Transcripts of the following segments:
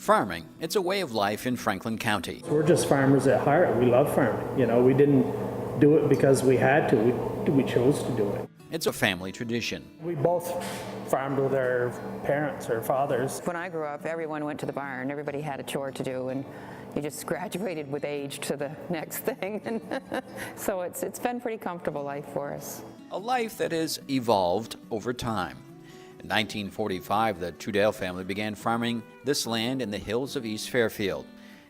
Farming, it's a way of life in Franklin County. We're just farmers at heart. We love farming. You know, we didn't do it because we had to. We chose to do it. It's a family tradition. We both farmed with our parents or fathers. When I grew up, everyone went to the barn. Everybody had a chore to do, and you just graduated with age to the next thing. And so it's been a pretty comfortable life for us. A life that has evolved over time. In 1945, the Trudell family began farming this land in the hills of East Fairfield.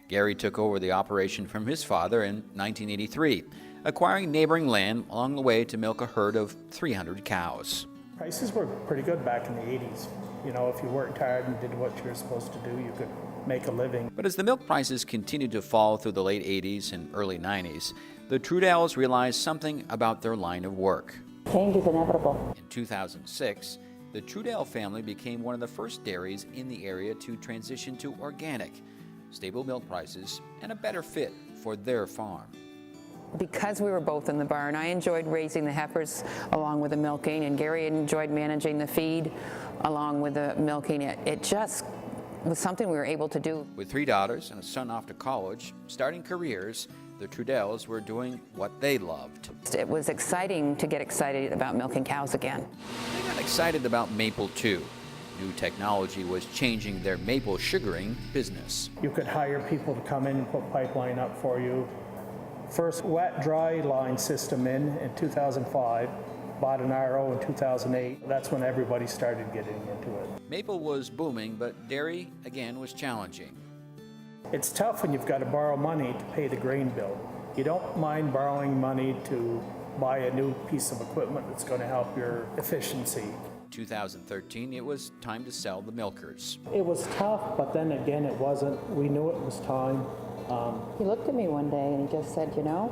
Garry took over the operation from his father in 1983, acquiring neighboring land along the way to milk a herd of 300 cows. Prices were pretty good back in the 80s. You know, if you worked hard and did what you were supposed to do, you could make a living. But as the milk prices continued to fall through the late 80s and early 90s, the Trudells realized something about their line of work. Change is inevitable. In 2006, the Trudell family became one of the first dairies in the area to transition to organic, stable milk prices, and a better fit for their farm. Because we were both in the barn, I enjoyed raising the heifers along with the milking, and Garry enjoyed managing the feed along with the milking. It just was something we were able to do. With 3 daughters and a son off to college, starting careers, the Trudells were doing what they loved. It was exciting to get excited about milking cows again. They got excited about maple too. New technology was changing their maple sugaring business. You could hire people to come in and put pipeline up for you. First wet-dry line system in 2005. Bought an RO in 2008. That's when everybody started getting into it. Maple was booming, but dairy, again, was challenging. It's tough when you've got to borrow money to pay the grain bill. You don't mind borrowing money to buy a new piece of equipment that's going to help your efficiency. 2013, it was time to sell the milkers. It was tough, but then again, it wasn't. We knew it was time. He looked at me one day and he just said, you know,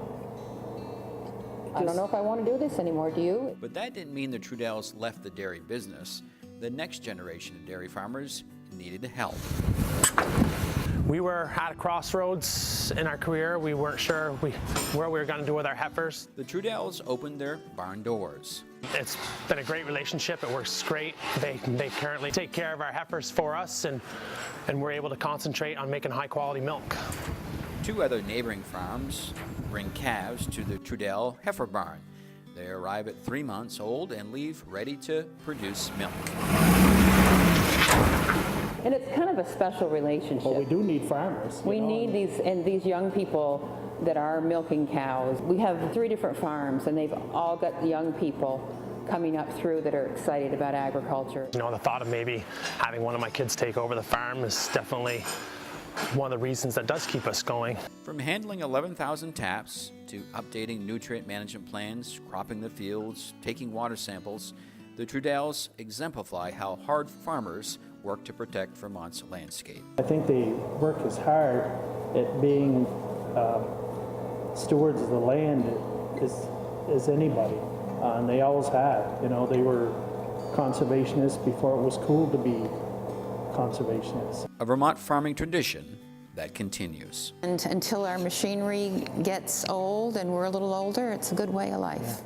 I don't know if I want to do this anymore, do you? But that didn't mean the Trudells left the dairy business. The next generation of dairy farmers needed help. We were at a crossroads in our career. We weren't sure where we were going to do with our heifers. The Trudells opened their barn doors. It's been a great relationship. It works great. They currently take care of our heifers for us, and we're able to concentrate on making high-quality milk. 2 other neighboring farms bring calves to the Trudell heifer barn. They arrive at 3 months old and leave ready to produce milk. And it's kind of a special relationship. But we do need farmers. We need these young people that are milking cows. We have 3 different farms, and they've all got young people coming up through that are excited about agriculture. You know, the thought of maybe having one of my kids take over the farm is definitely one of the reasons that does keep us going. From handling 11,000 taps to updating nutrient management plans, cropping the fields, taking water samples, the Trudells exemplify how hard farmers work to protect Vermont's landscape. I think they work as hard at being stewards of the land as anybody, and they always have. You know, they were conservationists before it was cool to be conservationists. A Vermont farming tradition that continues. And until our machinery gets old and we're a little older, it's a good way of life.